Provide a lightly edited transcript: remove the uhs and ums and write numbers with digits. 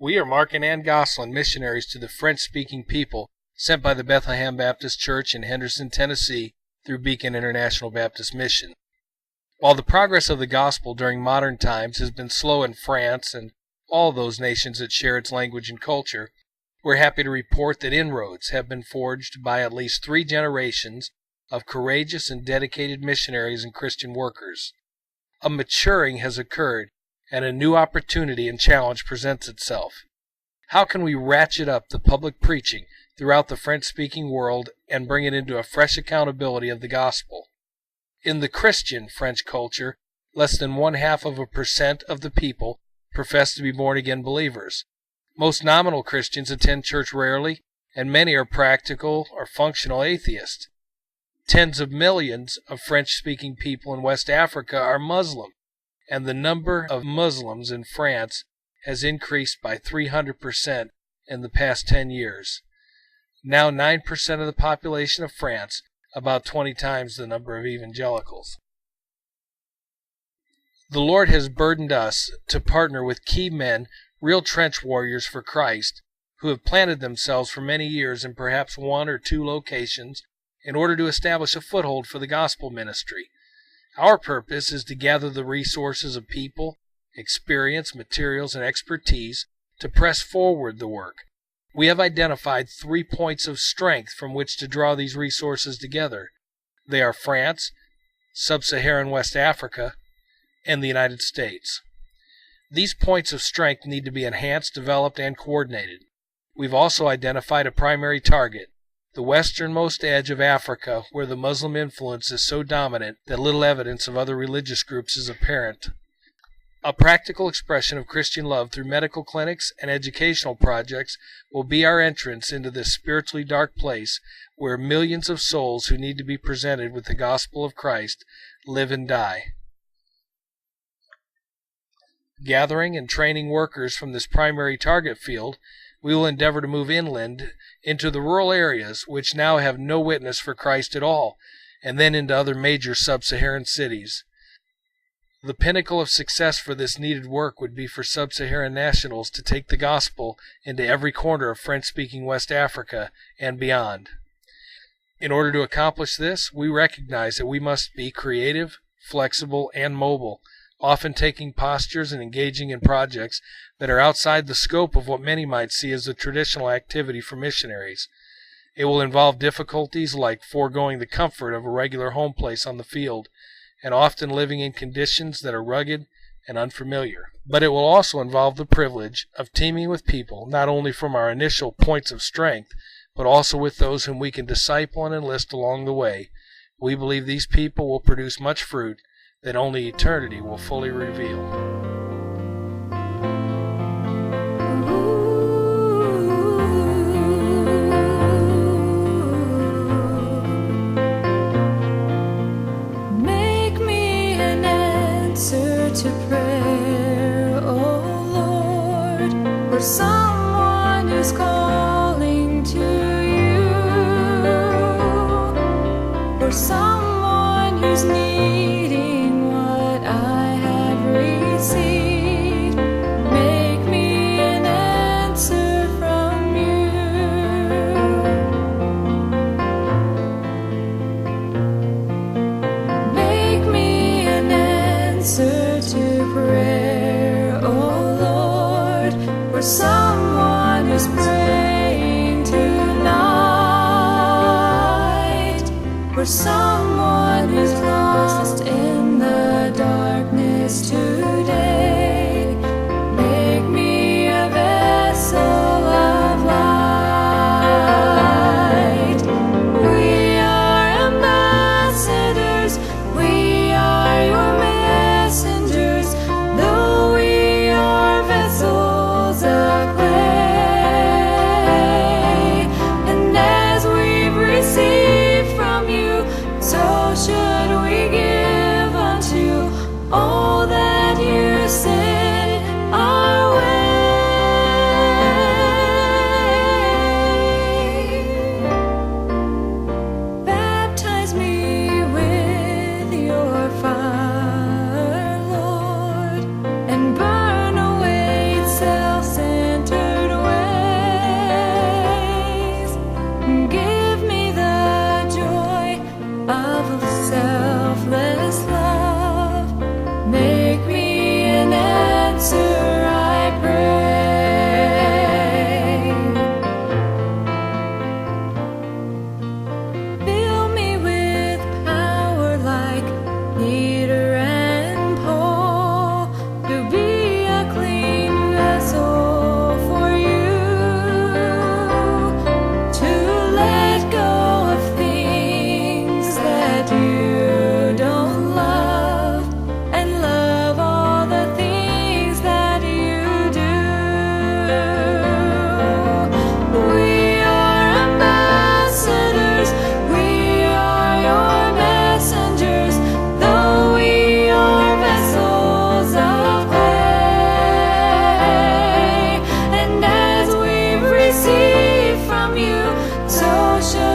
We are Mark and Anne Gostlin, missionaries to the French-speaking people sent by the Bethlehem Baptist Church in Henderson, Tennessee through Beacon International Baptist Mission. While the progress of the gospel during modern times has been slow in France and all those nations that share its language and culture, we're happy to report that inroads have been forged by at least 3 generations of courageous and dedicated missionaries and Christian workers. A maturing has occurred, and a new opportunity and challenge presents itself. How can we ratchet up the public preaching throughout the French-speaking world and bring it into a fresh accountability of the gospel? In the Christian French culture, less than 0.5% of the people profess to be born-again believers. Most nominal Christians attend church rarely, and many are practical or functional atheists. Tens of millions of French-speaking people in West Africa are Muslim, and the number of Muslims in France has increased by 300% in the past 10 years. Now 9% of the population of France, about 20 times the number of evangelicals. The Lord has burdened us to partner with key men, real trench warriors for Christ, who have planted themselves for many years in perhaps 1 or 2 locations in order to establish a foothold for the gospel ministry. Our purpose is to gather the resources of people, experience, materials, and expertise to press forward the work. We have identified 3 points of strength from which to draw these resources together. They are France, Sub-Saharan West Africa, and the United States. These points of strength need to be enhanced, developed, and coordinated. We've also identified a primary target, the westernmost edge of Africa, where the Muslim influence is so dominant that little evidence of other religious groups is apparent. A practical expression of Christian love through medical clinics and educational projects will be our entrance into this spiritually dark place where millions of souls who need to be presented with the gospel of Christ live and die. Gathering and training workers from this primary target field, we will endeavor to move inland into the rural areas which now have no witness for Christ at all, and then into other major sub-Saharan cities. The pinnacle of success for this needed work would be for sub-Saharan nationals to take the gospel into every corner of French-speaking West Africa and beyond. In order to accomplish this, we recognize that we must be creative, flexible, and mobile, often taking postures and engaging in projects that are outside the scope of what many might see as the traditional activity for missionaries. It will involve difficulties like foregoing the comfort of a regular home place on the field, and often living in conditions that are rugged and unfamiliar. But it will also involve the privilege of teaming with people not only from our initial points of strength, but also with those whom we can disciple and enlist along the way. We believe these people will produce much fruit that only eternity will fully reveal. Make me an answer to prayer, oh Lord, for someone who's calling to you, for someone who's needing I have received. Make me an answer from you. Make me an answer to prayer, oh Lord, for someone who's praying tonight, for someone who's lost in the darkness today. Make me a vessel of light. We are ambassadors, we are your messengers, though we are vessels of clay. And as we've received from you ocean.